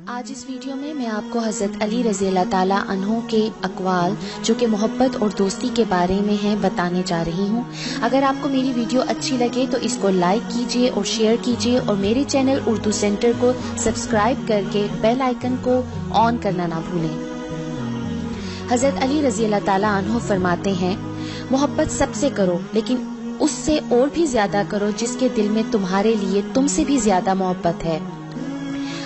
آج اس ویڈیو میں میں آپ کو حضرت علی رضی اللہ تعالیٰ عنہ کے اقوال جو کہ محبت اور دوستی کے بارے میں ہیں بتانے جا رہی ہوں۔ اگر آپ کو میری ویڈیو اچھی لگے تو اس کو لائک کیجئے اور شیئر کیجئے اور میرے چینل اردو سینٹر کو سبسکرائب کر کے بیل آئیکن کو آن کرنا نہ بھولیں۔ حضرت علی رضی اللہ تعالیٰ عنہ فرماتے ہیں، محبت سب سے کرو لیکن اس سے اور بھی زیادہ کرو جس کے دل میں تمہارے لیے تم سے بھی زیادہ محبت ہے۔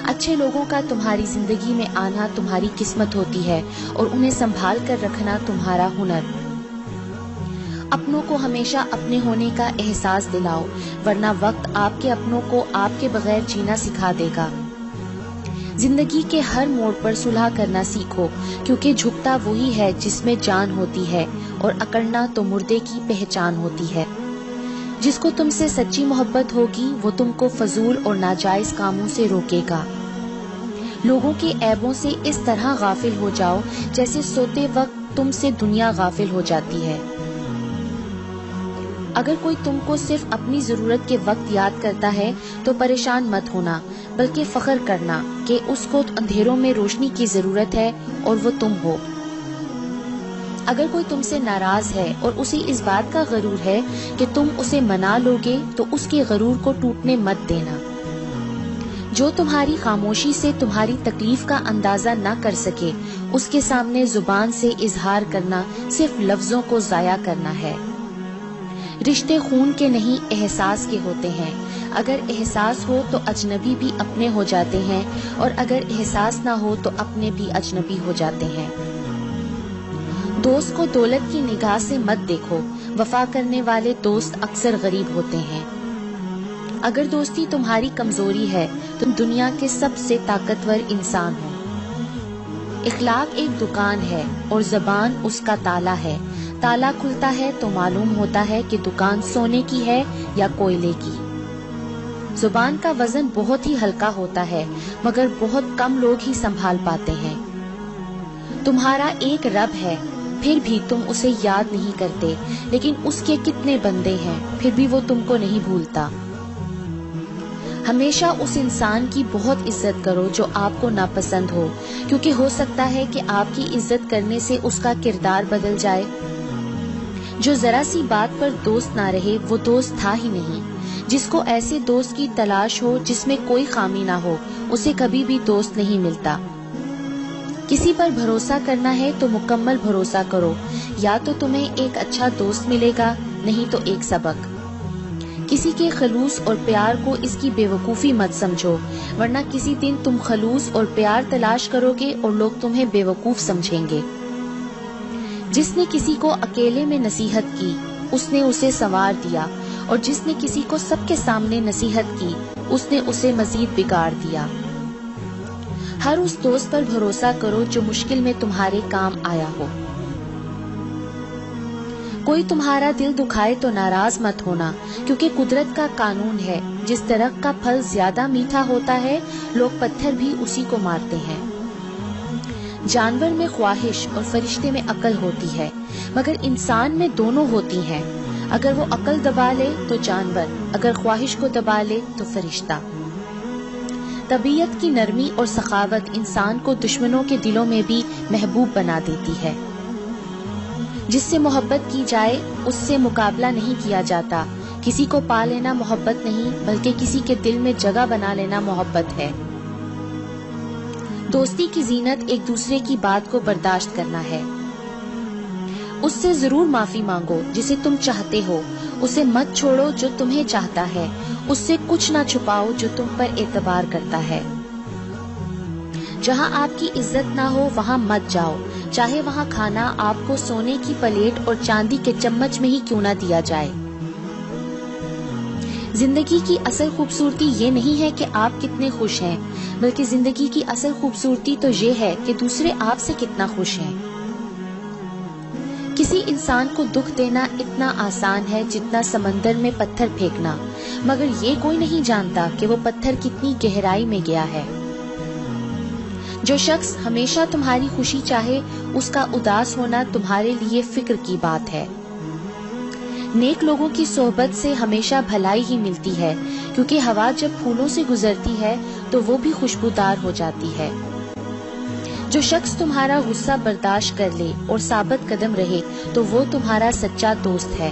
اچھے لوگوں کا تمہاری زندگی میں آنا تمہاری قسمت ہوتی ہے اور انہیں سنبھال کر رکھنا تمہارا ہنر۔ اپنوں کو ہمیشہ اپنے ہونے کا احساس دلاؤ، ورنہ وقت آپ کے اپنوں کو آپ کے بغیر جینا سکھا دے گا۔ زندگی کے ہر موڑ پر صلح کرنا سیکھو، کیونکہ جھکتا وہی ہے جس میں جان ہوتی ہے اور اکڑنا تو مردے کی پہچان ہوتی ہے۔ جس کو تم سے سچی محبت ہوگی وہ تم کو فضول اور ناجائز کاموں سے روکے گا۔ لوگوں کے عیبوں سے اس طرح غافل ہو جاؤ جیسے سوتے وقت تم سے دنیا غافل ہو جاتی ہے۔ اگر کوئی تم کو صرف اپنی ضرورت کے وقت یاد کرتا ہے تو پریشان مت ہونا، بلکہ فخر کرنا کہ اس کو اندھیروں میں روشنی کی ضرورت ہے اور وہ تم ہو۔ اگر کوئی تم سے ناراض ہے اور اسے اس بات کا غرور ہے کہ تم اسے منا لوگے تو اس کے غرور کو ٹوٹنے مت دینا۔ جو تمہاری خاموشی سے تمہاری تکلیف کا اندازہ نہ کر سکے اس کے سامنے زبان سے اظہار کرنا صرف لفظوں کو ضائع کرنا ہے۔ رشتے خون کے نہیں احساس کے ہوتے ہیں۔ اگر احساس ہو تو اجنبی بھی اپنے ہو جاتے ہیں اور اگر احساس نہ ہو تو اپنے بھی اجنبی ہو جاتے ہیں۔ دوست کو دولت کی نگاہ سے مت دیکھو، وفا کرنے والے دوست اکثر غریب ہوتے ہیں۔ اگر دوستی تمہاری کمزوری ہے تو دنیا کے سب سے طاقتور انسان ہو۔ اخلاق ایک دکان ہے اور زبان اس کا تالا ہے۔ تالا کھلتا ہے تو معلوم ہوتا ہے کہ دکان سونے کی ہے یا کوئلے کی۔ زبان کا وزن بہت ہی ہلکا ہوتا ہے مگر بہت کم لوگ ہی سنبھال پاتے ہیں۔ تمہارا ایک رب ہے پھر بھی تم اسے یاد نہیں کرتے، لیکن اس کے کتنے بندے ہیں پھر بھی وہ تم کو نہیں بھولتا۔ ہمیشہ اس انسان کی بہت عزت کرو جو آپ کو ناپسند ہو، کیونکہ ہو سکتا ہے کہ آپ کی عزت کرنے سے اس کا کردار بدل جائے۔ جو ذرا سی بات پر دوست نہ رہے وہ دوست تھا ہی نہیں۔ جس کو ایسے دوست کی تلاش ہو جس میں کوئی خامی نہ ہو اسے کبھی بھی دوست نہیں ملتا۔ کسی پر بھروسہ کرنا ہے تو مکمل بھروسہ کرو، یا تو تمہیں ایک اچھا دوست ملے گا نہیں تو ایک سبق۔ کسی کے خلوص اور پیار کو اس کی بے وقوفی مت سمجھو، ورنہ کسی دن تم خلوص اور پیار تلاش کرو گے اور لوگ تمہیں بے وقوف سمجھیں گے۔ جس نے کسی کو اکیلے میں نصیحت کی اس نے اسے سنوار دیا، اور جس نے کسی کو سب کے سامنے نصیحت کی اس نے اسے مزید بگاڑ دیا۔ ہر اس دوست پر بھروسہ کرو جو مشکل میں تمہارے کام آیا ہو۔ کوئی تمہارا دل دکھائے تو ناراض مت ہونا، کیونکہ قدرت کا قانون ہے، جس درخت کا پھل زیادہ میٹھا ہوتا ہے لوگ پتھر بھی اسی کو مارتے ہیں۔ جانور میں خواہش اور فرشتے میں عقل ہوتی ہے، مگر انسان میں دونوں ہوتی ہیں۔ اگر وہ عقل دبا لے تو جانور، اگر خواہش کو دبا لے تو فرشتہ۔ طبیعت کی نرمی اور سخاوت انسان کو دشمنوں کے دلوں میں بھی محبوب بنا دیتی ہے۔ جس سے محبت کی جائے اس سے مقابلہ نہیں کیا جاتا۔ کسی کو پا لینا محبت نہیں بلکہ کسی کے دل میں جگہ بنا لینا محبت ہے۔ دوستی کی زینت ایک دوسرے کی بات کو برداشت کرنا ہے۔ اس سے ضرور معافی مانگو جسے تم چاہتے ہو، اسے مت چھوڑو جو تمہیں چاہتا ہے، اس سے کچھ نہ چھپاؤ جو تم پر اعتبار کرتا ہے۔ جہاں آپ کی عزت نہ ہو وہاں مت جاؤ، چاہے وہاں کھانا آپ کو سونے کی پلیٹ اور چاندی کے چمچ میں ہی کیوں نہ دیا جائے۔ زندگی کی اصل خوبصورتی یہ نہیں ہے کہ آپ کتنے خوش ہیں، بلکہ زندگی کی اصل خوبصورتی تو یہ ہے کہ دوسرے آپ سے کتنا خوش ہیں۔ کسی انسان کو دکھ دینا اتنا آسان ہے جتنا سمندر میں پتھر پھینکنا، مگر یہ کوئی نہیں جانتا کہ وہ پتھر کتنی گہرائی میں گیا ہے۔ جو شخص ہمیشہ تمہاری خوشی چاہے اس کا اداس ہونا تمہارے لیے فکر کی بات ہے۔ نیک لوگوں کی صحبت سے ہمیشہ بھلائی ہی ملتی ہے، کیونکہ ہوا جب پھولوں سے گزرتی ہے تو وہ بھی خوشبودار ہو جاتی ہے۔ جو شخص تمہارا غصہ برداشت کر لے اور ثابت قدم رہے تو وہ تمہارا سچا دوست ہے۔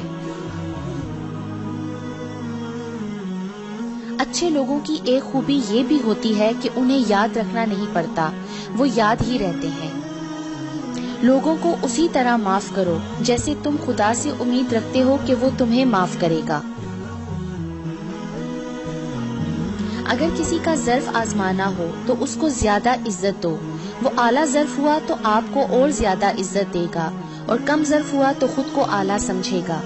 اچھے لوگوں کی ایک خوبی یہ بھی ہوتی ہے کہ انہیں یاد رکھنا نہیں پڑتا، وہ یاد ہی رہتے ہیں۔ لوگوں کو اسی طرح معاف کرو جیسے تم خدا سے امید رکھتے ہو کہ وہ تمہیں معاف کرے گا۔ اگر کسی کا ظرف آزمانا ہو تو اس کو زیادہ عزت دو، وہ اعلیٰ ظرف ہوا تو آپ کو اور زیادہ عزت دے گا، اور کم ظرف ہوا تو خود کو اعلیٰ سمجھے گا۔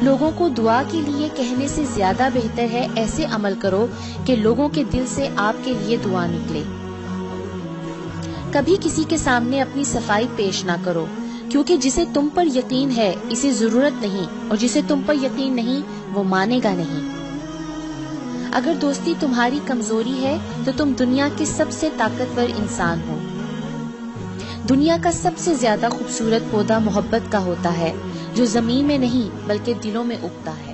لوگوں کو دعا کے لیے کہنے سے زیادہ بہتر ہے ایسے عمل کرو کہ لوگوں کے دل سے آپ کے لیے دعا نکلے۔ کبھی کسی کے سامنے اپنی صفائی پیش نہ کرو، کیونکہ جسے تم پر یقین ہے اسے ضرورت نہیں، اور جسے تم پر یقین نہیں وہ مانے گا نہیں۔ اگر دوستی تمہاری کمزوری ہے تو تم دنیا کے سب سے طاقتور انسان ہو۔ دنیا کا سب سے زیادہ خوبصورت پودا محبت کا ہوتا ہے، جو زمین میں نہیں بلکہ دلوں میں اگتا ہے۔